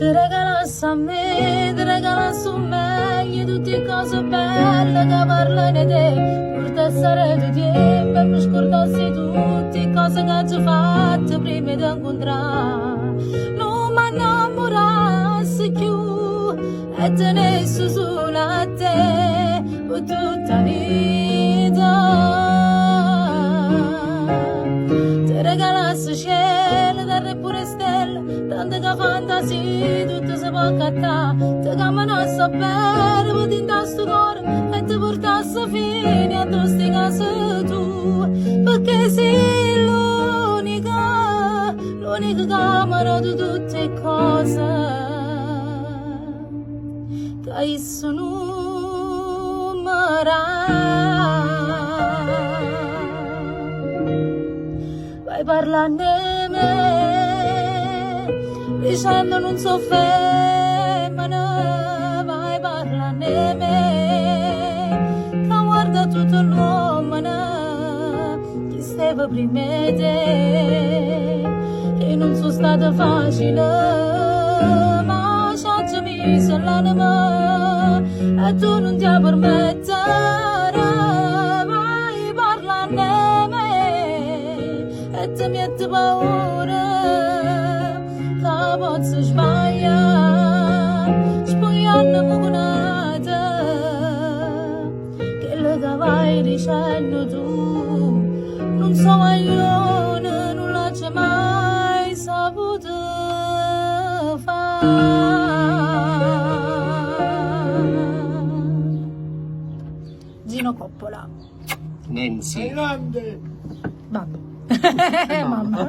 Ti regalasse a me, ti regalasse a me, tutte cose belle che parlano di te. Portassero di tempo e mi scordassi tutte cose che ci ho fatto prima di incontrare. Non mi innamorassi più e tenessi solo a te per tutta la vita. Ti regalassi cielo, terra e pure stelle, tante che fantasie, tutte si può accattare. Ti camminassi a bere, poi ti intassi il cuore e ti portassi fine a queste case tu, perché sei l'unica camera di tutte le cose che sono vai parlando di me, dicendo non so femmina, vai parlando di me, che guarda tutto l'uomo che stava prima di te, e non sono stata facile, ma ci ha messo l'anima, e tu non ti permettere, vai parlando di me. E ti mette paura che posso sbagliare, spogliarmi con quello che vai dicendo tu. Non so maglione, non l'ho mai saputo fare. Gino Coppola. Nancy. Vabbè. Mamma.